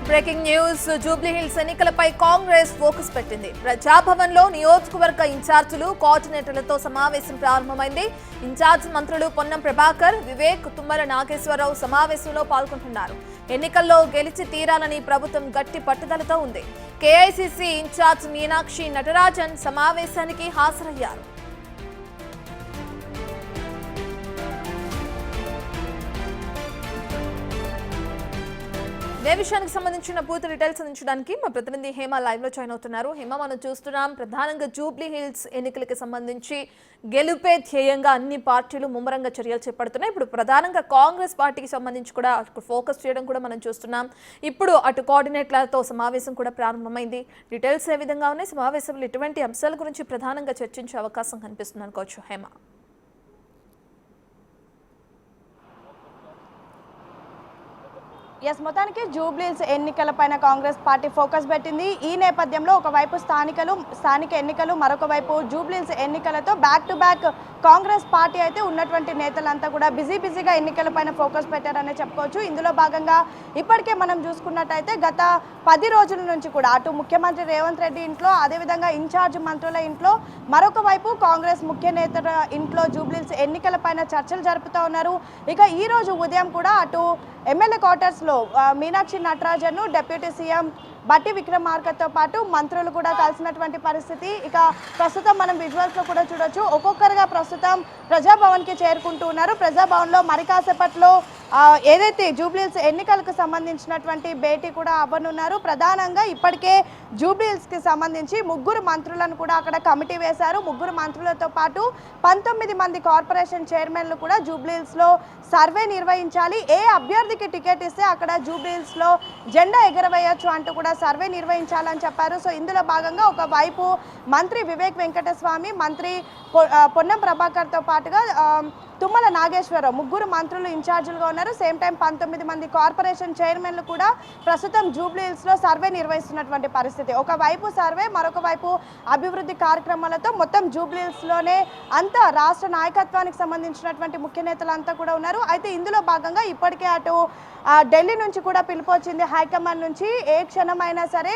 Breaking news Jubilee hills ఎన్నికలపై Congress focus పెట్టింది. ప్రజాభవన్లో నియోజకవర్గ ఇన్ఛార్జీలు కోఆర్డినేటర్లతో సమావేశం ప్రారంభమైంది. ఇన్ఛార్జ్ మంత్రులు పొన్నం ప్రభాకర్, వివేక్, తుమ్మల నాగేశ్వరరావు సమావేశంలో పాల్గొంటున్నారు. ఎన్నికల్లో గెలిచి తీరాలని ప్రభుత్వం గట్టి పట్టుదలతో ఉంది. కేఐసీసీ ఇన్ఛార్జ్ మీనాక్షి నటరాజన్ సమావేశానికి హాజరయ్యారు. ఇదే విషయానికి సంబంధించిన పూర్తి డీటెయిల్స్ అందించడానికి మా ప్రతినిధి హేమ లైవ్ లో జాయిన్ అవుతున్నారు. హేమ, మనం చూస్తున్నాం ప్రధానంగా జూబ్లీ హిల్స్ ఎన్నికలకు సంబంధించి గెలుపే ధ్యేయంగా అన్ని పార్టీలు ముమ్మరంగా చర్యలు చేపడుతున్నాయి. ఇప్పుడు ప్రధానంగా కాంగ్రెస్ పార్టీకి సంబంధించి కూడా ఫోకస్ చేయడం కూడా మనం చూస్తున్నాం. ఇప్పుడు అటు కోఆర్డినేటర్లతో సమావేశం కూడా ప్రారంభమైంది. డీటెయిల్స్ ఏ విధంగా ఉన్నాయి, సమావేశంలో ఎటువంటి అంశాల గురించి ప్రధానంగా చర్చించే అవకాశం కనిపిస్తుంది అనుకోవచ్చు హేమ? మొత్తానికి జూబ్లీ హిల్స్ ఎన్నికలపైన కాంగ్రెస్ పార్టీ ఫోకస్ పెట్టింది. ఈ నేపథ్యంలో ఒకవైపు స్థానిక ఎన్నికలు, మరొక వైపు జూబ్లీ హిల్స్ ఎన్నికలతో back to back Congress party అయితే ఉన్నటువంటి నేతలంతా కూడా బిజీగా ఎన్నికలపైన ఫోకస్ పెట్టారనే చెప్పుకోవచ్చు. ఇందులో భాగంగా ఇప్పటికే మనం చూసుకున్నట్టయితే గత 10 రోజుల నుంచి కూడా అటు ముఖ్యమంత్రి రేవంత్ రెడ్డి ఇంట్లో, అదేవిధంగా ఇన్ఛార్జ్ మంత్రుల ఇంట్లో, మరొక వైపు కాంగ్రెస్ ముఖ్య నేతల ఇంట్లో జూబ్లీ హిల్స్ ఎన్నికలపైన చర్చలు జరుపుతూ ఉన్నారు. ఇక ఈ రోజు ఉదయం కూడా అటు ఎమ్మెల్యే క్వార్టర్స్లో మీనాక్షి నటరాజన్, డిప్యూటీ సీఎం బట్టి విక్రమార్కతో పాటు మంత్రులు కూడా కలిసినటువంటి పరిస్థితి. ఇక ప్రస్తుతం మనం విజువల్స్లో కూడా చూడొచ్చు. ఒక్కొక్కరుగా ప్రస్తుతం ప్రజాభవన్కి చేరుకుంటూ ఉన్నారు. ప్రజాభవన్లో మరి కాసేపట్లో ఏదైతే జూబ్లీ హిల్స్ ఎన్నికలకు సంబంధించినటువంటి భేటీ కూడా అవ్వనున్నారు. ప్రధానంగా ఇప్పటికే జూబ్లీ హిల్స్కి సంబంధించి 3 మంత్రులను కూడా అక్కడ కమిటీ వేశారు. 3 మంత్రులతో పాటు 19 మంది కార్పొరేషన్ చైర్మన్లు కూడా జూబ్లీ హిల్స్లో సర్వే నిర్వహించాలి. ఏ అభ్యర్థికి టికెట్ ఇస్తే అక్కడ జూబ్లీ హిల్స్లో జెండా ఎగరవేయచ్చు అంటూ కూడా సర్వే నిర్వహించాలని చెప్పారు. సో ఇందులో భాగంగా ఒకవైపు మంత్రి వివేక్ వెంకటస్వామి, మంత్రి పొన్నం ప్రభాకర్తో పాటుగా తుమ్మల నాగేశ్వరరావు 3 మంత్రులు ఇన్ఛార్జీలుగా ఉన్నారు. సేమ్ టైం 19 మంది కార్పొరేషన్ చైర్మన్లు కూడా ప్రస్తుతం జూబ్లీ హిల్స్లో సర్వే నిర్వహిస్తున్నటువంటి పరిస్థితి. ఒకవైపు సర్వే, మరొక వైపు అభివృద్ధి కార్యక్రమాలతో మొత్తం జూబ్లీ హిల్స్లోనే అంతా రాష్ట్ర నాయకత్వానికి సంబంధించినటువంటి ముఖ్య నేతలంతా కూడా ఉన్నారు. అయితే ఇందులో భాగంగా ఇప్పటికే అటు ఢిల్లీ నుంచి కూడా పిలుపు వచ్చింది. హైకమాండ్ నుంచి ఏ క్షణమైనా సరే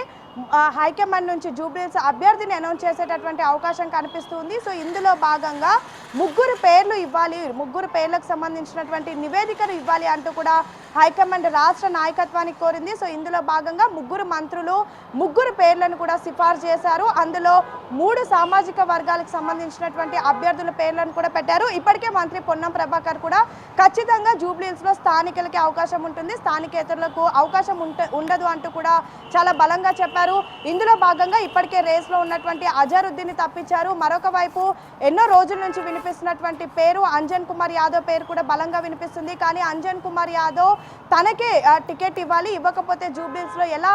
హైకమాండ్ నుంచి జూబ్లీ హిల్స్ అభ్యర్థిని అనౌన్స్ చేసేటటువంటి అవకాశం కనిపిస్తుంది. సో ఇందులో భాగంగా 3 పేర్లు ఇవ్వాలి, 3 పేర్లకు సంబంధించినటువంటి నివేదికను ఇవ్వాలి అంటూ కూడా హైకమాండ్ రాష్ట్ర నాయకత్వానికి కోరింది. సో ఇందులో భాగంగా 3 మంత్రులు 3 పేర్లను కూడా సిఫార్సు చేశారు. అందులో 3 సామాజిక వర్గాలకు సంబంధించినటువంటి అభ్యర్థుల పేర్లను కూడా పెట్టారు. ఇప్పటికే మంత్రి పొన్నం ప్రభాకర్ కూడా ఖచ్చితంగా జూబ్లీ హిల్స్లో స్థానికులకి అవకాశం ఉంటుంది, స్థానికేతరులకు అవకాశం ఉండదు అంటూ కూడా చాలా బలంగా చెప్పారు. ఇందులో భాగంగా ఇప్పటికే రేస్లో ఉన్నటువంటి అజరుద్దీన్ని తప్పించారు. మరొక వైపు ఎన్నో రోజుల నుంచి వినిపిస్తున్నటువంటి పేరు అంజన్ కుమార్ యాదవ్ పేరు కూడా బలంగా వినిపిస్తుంది. కానీ అంజన్ కుమార్ యాదవ్ తనకే టికెట్ ఇవ్వాలి, ఇవ్వకపోతే జూబ్లీ హిల్స్లో ఎలా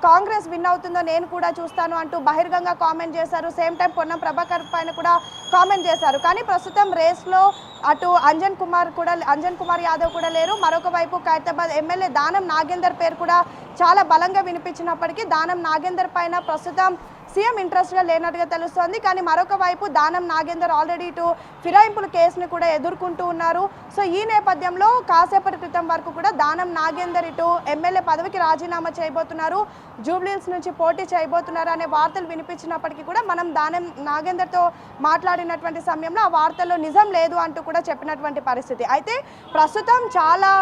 కాంగ్రెస్ విన్ అవుతుందో నేను కూడా చూస్తాను అంటూ బహిర్గంగా కామెంట్ చేశారు. సేమ్ టైం పొన్నం ప్రభాకర్ పైన కూడా కామెంట్ చేశారు. కానీ ప్రస్తుతం రేస్లో అటు అంజన్ కుమార్ యాదవ్ కూడా లేరు. మరొక వైపు ఖైరతాబాద్ ఎమ్మెల్యే దానం నాగేందర్ పేరు కూడా చాలా బలంగా వినిపించినప్పటికీ దానం నాగేందర్ పైన ప్రస్తుతం సీఎం ఇంట్రెస్ట్గా లేనట్టుగా తెలుస్తోంది. కానీ మరొక వైపు దానం నాగేందర్ ఆల్రెడీ ఇటు ఫిరాయింపుల కేసును కూడా ఎదుర్కొంటూ ఉన్నారు. సో ఈ నేపథ్యంలో కాసేపటి క్రితం వరకు కూడా దానం నాగేందర్ ఇటు ఎమ్మెల్యే పదవికి రాజీనామా చేయబోతున్నారు, జూబ్లీ హిల్స్ నుంచి పోటీ చేయబోతున్నారు అనే వార్తలు వినిపించినప్పటికీ కూడా మనం దానం నాగేందర్తో మాట్లాడినటువంటి సమయంలో ఆ వార్తల్లో నిజం లేదు అంటూ కూడా చెప్పినటువంటి పరిస్థితి. అయితే ప్రస్తుతం చాలా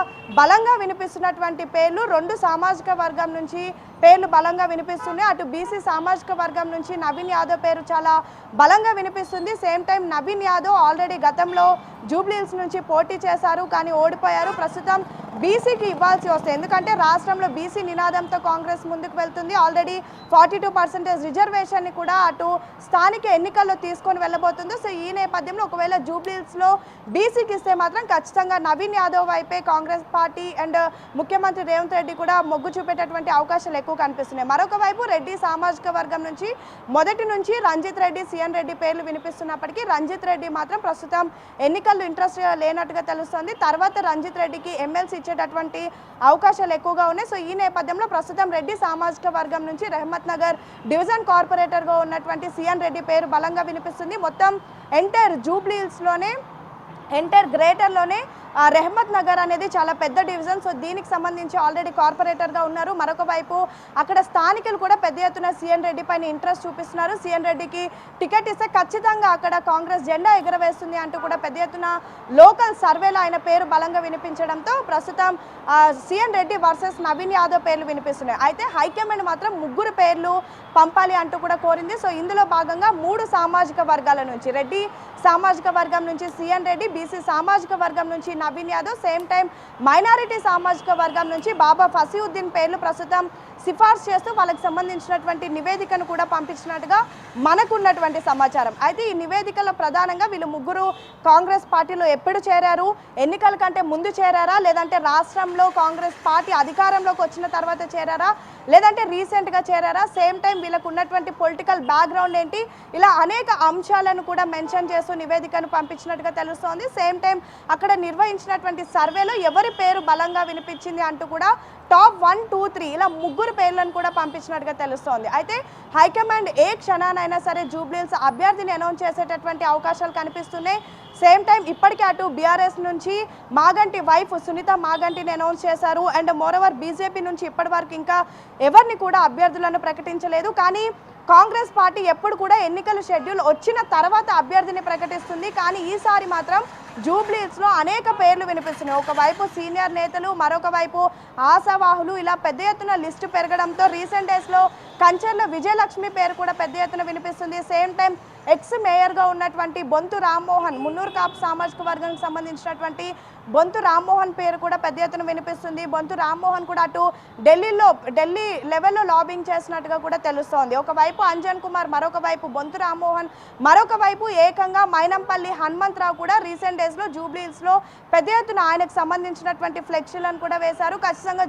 బలంగా వినిపిస్తున్నటువంటి పేర్లు 2 సామాజిక వర్గం నుంచి పేర్లు బలంగా వినిపిస్తున్నాయి. అటు బీసీ సామాజిక వర్గం నుంచి నవీన్ యాదవ్ పేరు చాలా బలంగా వినిపిస్తుంది. Same time Naveen Yadav already గతంలో జూబ్లీ హిల్స్ నుంచి పోటీ చేశారు, కానీ ఓడిపోయారు. ప్రస్తుతం బీసీకి ఇవ్వాల్సి వస్తుంది, ఎందుకంటే రాష్ట్రంలో బీసీ నినాదంతో కాంగ్రెస్ ముందుకు వెళ్తుంది. ఆల్రెడీ 42% రిజర్వేషన్ని కూడా అటు స్థానిక ఎన్నికల్లో తీసుకొని వెళ్ళబోతుంది. సో ఈ నేపథ్యంలో ఒకవేళ జూబ్లీ హిల్స్లో బీసీకి ఇస్తే మాత్రం ఖచ్చితంగా నవీన్ యాదవ్ వైపే కాంగ్రెస్ పార్టీ అండ్ ముఖ్యమంత్రి రేవంత్ రెడ్డి కూడా మొగ్గు చూపేటటువంటి అవకాశాలు ఎక్కువ కనిపిస్తున్నాయి. మరొక వైపు రెడ్డి సామాజిక వర్గం నుంచి మొదటి నుంచి రంజిత్ రెడ్డి, సిఎన్ రెడ్డి పేర్లు వినిపిస్తున్నప్పటికీ రంజిత్ రెడ్డి మాత్రం ప్రస్తుతం ఎన్నికల్లో ఇంట్రెస్ట్ లేనట్టుగా తెలుస్తుంది. తర్వాత రంజిత్ రెడ్డికి ఎమ్మెల్సీ ఇచ్చేటటువంటి అవకాశాలు ఎక్కువగా ఉన్నాయి. సో ఈ నేపథ్యంలో ప్రస్తుతం రెడ్డి సామాజిక వర్గం నుంచి రెహమత్ నగర్ డివిజన్ కార్పొరేటర్గా ఉన్నటువంటి సిఎన్ రెడ్డి పేరు బలంగా వినిపిస్తుంది. మొత్తం ఎంటైర్ జూబ్లీ హిల్స్లోనే ఎంటైర్ గ్రేటర్లోనే రెహమత్ నగర్ అనేది చాలా పెద్ద డివిజన్. సో దీనికి సంబంధించి ఆల్రెడీ కార్పొరేటర్గా ఉన్నారు. మరొక వైపు అక్కడ స్థానికులు కూడా పెద్ద ఎత్తున సీఎన్ రెడ్డి పైన ఇంట్రెస్ట్ చూపిస్తున్నారు. సీఎన్ రెడ్డికి టికెట్ ఇస్తే ఖచ్చితంగా అక్కడ కాంగ్రెస్ జెండా ఎగరవేస్తుంది అంటూ కూడా పెద్ద ఎత్తున లోకల్ సర్వేలో ఆయన పేరు బలంగా వినిపించడంతో ప్రస్తుతం సీఎన్ రెడ్డి వర్సెస్ నవీన్ యాదవ్ పేర్లు వినిపిస్తున్నాయి. అయితే హైకమాండ్ మాత్రం 3 పేర్లు పంపాలి అంటూ కూడా కోరింది. సో ఇందులో భాగంగా 3 సామాజిక వర్గాల నుంచి రెడ్డి సామాజిక వర్గం నుంచి సీఎన్ రెడ్డి, బీసీ సామాజిక వర్గం నుంచి Naveen Yadav, same time minority సామాజిక వర్గం నుంచి బాబా ఫసీవుద్దీన్ పేర్లు ప్రస్తుతం సిఫార్సు చేస్తూ వాళ్ళకి సంబంధించినటువంటి నివేదికను కూడా పంపించినట్టుగా మనకున్నటువంటి సమాచారం. అయితే ఈ నివేదికలో ప్రధానంగా వీళ్ళు 3 కాంగ్రెస్ పార్టీలో ఎప్పుడు చేరారు, ఎన్నికల కంటే ముందు చేరారా, లేదంటే రాష్ట్రంలో కాంగ్రెస్ పార్టీ అధికారంలోకి వచ్చిన తర్వాత చేరారా, లేదంటే రీసెంట్గా చేరారా, సేమ్ టైం వీళ్ళకు ఉన్నటువంటి పొలిటికల్ బ్యాక్గ్రౌండ్ ఏంటి, ఇలా అనేక అంశాలను కూడా మెన్షన్ చేస్తూ నివేదికను పంపించినట్టుగా తెలుస్తోంది. సేమ్ టైం అక్కడ నిర్వహించినటువంటి సర్వేలో ఎవరి పేరు బలంగా వినిపించింది అంటూ కూడా టాప్ 1, 2, 3 ఇలా 3 పేర్లను కూడా పంపించినట్టుగా తెలుస్తోంది. అయితే హైకమాండ్ ఏ క్షణానైనా సరే జూబ్లీహిల్స్ అభ్యర్థిని అనౌన్స్ చేసేటటువంటి అవకాశాలు కనిపిస్తున్నాయి. సేమ్ టైం ఇప్పటికే అటు బీఆర్ఎస్ నుంచి మాగంటి వైఫ్ సునీత మాగంటిని అనౌన్స్ చేశారు. అండ్ మోరోవర్ బీజేపీ నుంచి ఇప్పటి వరకు ఇంకా ఎవరిని కూడా అభ్యర్థులను ప్రకటించలేదు. కానీ కాంగ్రెస్ పార్టీ ఎప్పుడు కూడా ఎన్నికల షెడ్యూల్ వచ్చిన తర్వాత అభ్యర్థిని ప్రకటిస్తుంది. కానీ ఈసారి మాత్రం జూబ్లీహిల్స్లో అనేక పేర్లు వినిపిస్తున్నాయి. ఒకవైపు సీనియర్ నేతలు, మరొక వైపు ఆశావాహులు, ఇలా పెద్ద ఎత్తున లిస్టు పెరగడంతో రీసెంట్ డేస్లో కంచర్ల విజయలక్ష్మి పేరు కూడా పెద్ద ఎత్తున వినిపిస్తుంది. సేమ్ టైం ఎక్స్ మేయర్గా ఉన్నటువంటి బొంతు రామ్మోహన్, మున్నూరు కాపు సామాజిక వర్గానికి సంబంధించినటువంటి బొంతు రామ్మోహన్ పేరు కూడా పెద్ద ఎత్తున వినిపిస్తుంది. బొంతు రామ్మోహన్ కూడా అటు ఢిల్లీ లెవెల్లో లాబింగ్ చేసినట్టుగా కూడా తెలుస్తోంది. ఒకవైపు అంజన్ కుమార్, మరొక వైపు బొంతు రామ్మోహన్, మరొక వైపు ఏకంగా మైనంపల్లి హనుమంతరావు కూడా రీసెంట్ డేస్లో జూబ్లీహిల్స్లో పెద్ద ఎత్తున ఆయనకు సంబంధించినటువంటి ఫ్లెక్సీలను కూడా వేశారు. ఖచ్చితంగా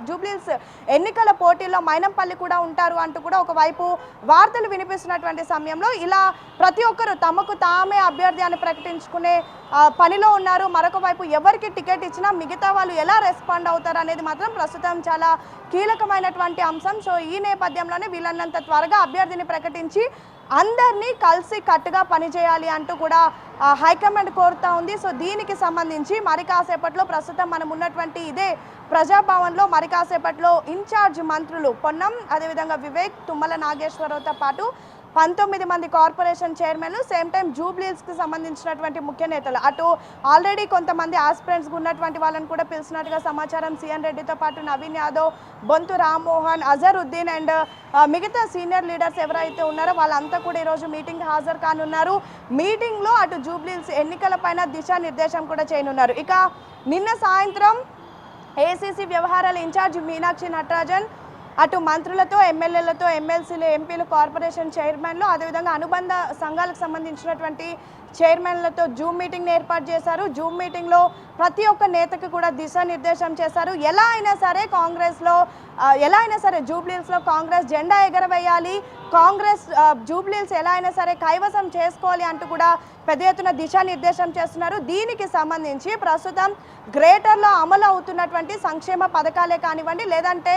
జూబ్లీహిల్స్ ఎన్నికల పోటీల్లో మైనంపల్లి కూడా ఉంటారు అంటూ కూడా ఒకవైపు వార్తలు వినిపిస్తున్నటువంటి సమయంలో ఇలా ప్రతి ఒక్కరు తమకు తామే అభ్యర్థి అని ప్రకటించుకునే పనిలో ఉన్నారు. మరొక వైపు ఎవరికి టికెట్ ఇచ్చినా మిగతా వాళ్ళు ఎలా రెస్పాండ్ అవుతారు అనేది మాత్రం ప్రస్తుతం చాలా కీలకమైనటువంటి అంశం. సో ఈ నేపథ్యంలోనే వీళ్ళన్నంత త్వరగా అభ్యర్థిని ప్రకటించి అందరినీ కలిసి కట్టుగా పనిచేయాలి అంటూ కూడా హైకమాండ్ కోరుతా ఉంది. సో దీనికి సంబంధించి మరి కాసేపట్లో ప్రస్తుతం మనం ఉన్నటువంటి ఇదే ప్రజాభవన్లో మరి కాసేపట్లో ఇన్ఛార్జ్ మంత్రులు పొన్నం, అదేవిధంగా వివేక్, తుమ్మల నాగేశ్వరరావుతో పాటు 19 మంది కార్పొరేషన్ చైర్మన్లు, సేమ్ టైం జూబ్లీహిల్స్కి సంబంధించినటువంటి ముఖ్య నేతలు, అటు ఆల్రెడీ కొంతమంది ఆస్పిరెంట్స్గా ఉన్నటువంటి వాళ్ళని కూడా పిలిచినట్టుగా సమాచారం. సీఎన్ రెడ్డితో పాటు నవీన్ యాదవ్, బొంతు రామ్మోహన్, అజరుద్దీన్ అండ్ మిగతా సీనియర్ లీడర్స్ ఎవరైతే ఉన్నారో వాళ్ళంతా కూడా ఈరోజు మీటింగ్ హాజరు కానున్నారు. మీటింగ్లో అటు జూబ్లీహిల్స్ ఎన్నికలపైన దిశానిర్దేశం కూడా చేయనున్నారు. ఇక నిన్న సాయంత్రం ఏసీసీ వ్యవహారాల ఇన్ఛార్జ్ మీనాక్షి నటరాజన్ అటు మంత్రులతో, ఎమ్మెల్యేలతో, ఎమ్మెల్సీలు, ఎంపీలు, కార్పొరేషన్ చైర్మన్లు, అదేవిధంగా అనుబంధ సంఘాలకు సంబంధించినటువంటి చైర్మన్లతో జూమ్ మీటింగ్ని ఏర్పాటు చేశారు. జూమ్ మీటింగ్లో ప్రతి ఒక్క నేతకు కూడా దిశానిర్దేశం చేశారు. ఎలా అయినా సరే జూబ్లీహిల్స్లో కాంగ్రెస్ జెండా ఎగరవేయాలి, కాంగ్రెస్ జూబ్లీహిల్స్ ఎలా అయినా సరే కైవసం చేసుకోవాలి అంటూ కూడా పెద్ద ఎత్తున దిశానిర్దేశం చేస్తున్నారు. దీనికి సంబంధించి ప్రస్తుతం గ్రేటర్లో అమలు అవుతున్నటువంటి సంక్షేమ పథకాలే కానివ్వండి, లేదంటే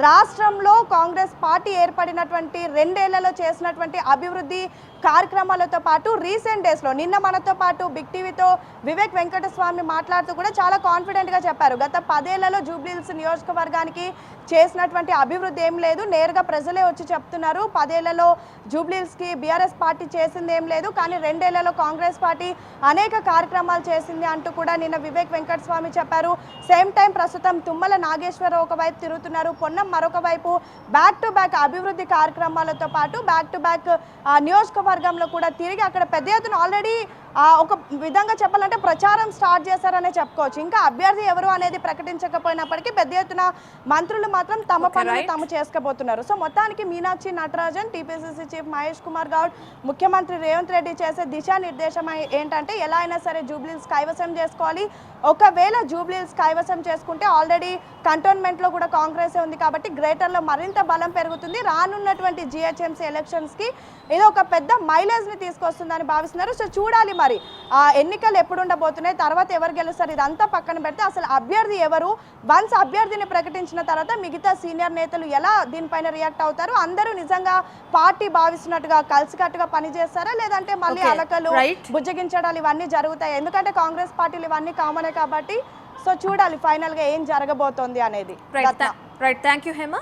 రాష్ట్రంలో కాంగ్రెస్ పార్టీ ఏర్పడినటువంటి 2 ఏళ్లలో చేసినటువంటి అభివృద్ధి కార్యక్రమాలతో పాటు రీసెంట్ డేస్లో నిన్న మనతో పాటు బిగ్ టీవీతో వివేక్ వెంకటస్వామి మాట్లాడుతూ కూడా చాలా కాన్ఫిడెంట్గా చెప్పారు. గత 10 ఏళ్లలో జూబ్లీహిల్స్ నియోజకవర్గానికి చేసినటువంటి అభివృద్ధి ఏం లేదు, నేరుగా ప్రజలే వచ్చి చెప్తున్నారు. 10 ఏళ్లలో జూబ్లీహిల్స్కి బీఆర్ఎస్ పార్టీ చేసింది ఏం లేదు, కానీ 2 ఏళ్లలో కాంగ్రెస్ పార్టీ అనేక కార్యక్రమాలు చేసింది అంటూ కూడా నిన్న వివేక్ వెంకటస్వామి చెప్పారు. సేమ్ టైం ప్రస్తుతం తుమ్మల నాగేశ్వరరావు ఒకవైపు తిరుగుతున్నారు, పొన్నం మరొక వైపు బ్యాక్ టు బ్యాక్ అభివృద్ధి కార్యక్రమాలతో పాటు బ్యాక్ టు బ్యాక్ నియోజకవర్గంలో కూడా తిరిగి అక్కడ పెద్ద ఎత్తున ఆల్రెడీ ఒక విధంగా చెప్పాలంటే ప్రచారం స్టార్ట్ చేశారనే చెప్పుకోవచ్చు. ఇంకా అభ్యర్థి ఎవరు అనేది ప్రకటించకపోయినప్పటికీ పెద్ద ఎత్తున మంత్రులు మాత్రం తమ పనులు తాము చేసుకోబోతున్నారు. సో మొత్తానికి మీనాక్షి నటరాజన్, టీపీసీసీ చీఫ్ మహేష్ కుమార్ గౌడ్, ముఖ్యమంత్రి రేవంత్ రెడ్డి చేసే దిశానిర్దేశం ఏంటంటే ఎలా అయినా సరే జూబ్లీహిల్స్ కైవసం చేసుకోవాలి. ఒకవేళ జూబ్లీహిల్స్ కైవసం చేసుకుంటే ఆల్రెడీ కంటోన్మెంట్లో కూడా కాంగ్రెసే ఉంది కాబట్టి గ్రేటర్లో మరింత బలం పెరుగుతుంది. రానున్నటువంటి జిహెచ్ఎంసీ ఎలక్షన్స్కి ఇది ఒక పెద్ద మైలేజ్ని తీసుకొస్తుందని భావిస్తున్నారు. సో చూడాలి మరి ఆ ఎన్నికలు ఎప్పుడు ఉండబోతున్నాయి, తర్వాత ఎవరు గెలుస్తారు, ఇదంతా పక్కన పెడితే అసలు అభ్యర్థి ఎవరు, వన్స్ అభ్యర్థిని ప్రకటించిన తర్వాత మిగతా సీనియర్ నేతలు ఎలా దీనిపైన రియాక్ట్ అవుతారు, అందరూ నిజంగా పార్టీ భావిస్తున్నట్టుగా కలిసికట్టుగా పనిచేస్తారా, లేదంటే మళ్ళీ అలకలు బుజ్జగించడాలు ఇవన్నీ జరుగుతాయి. ఎందుకంటే కాంగ్రెస్ పార్టీలు ఇవన్నీ కామనే కాబట్టి సో చూడాలి ఫైనల్ గా ఏం జరగబోతోంది అనేది. Right, thank you Hema.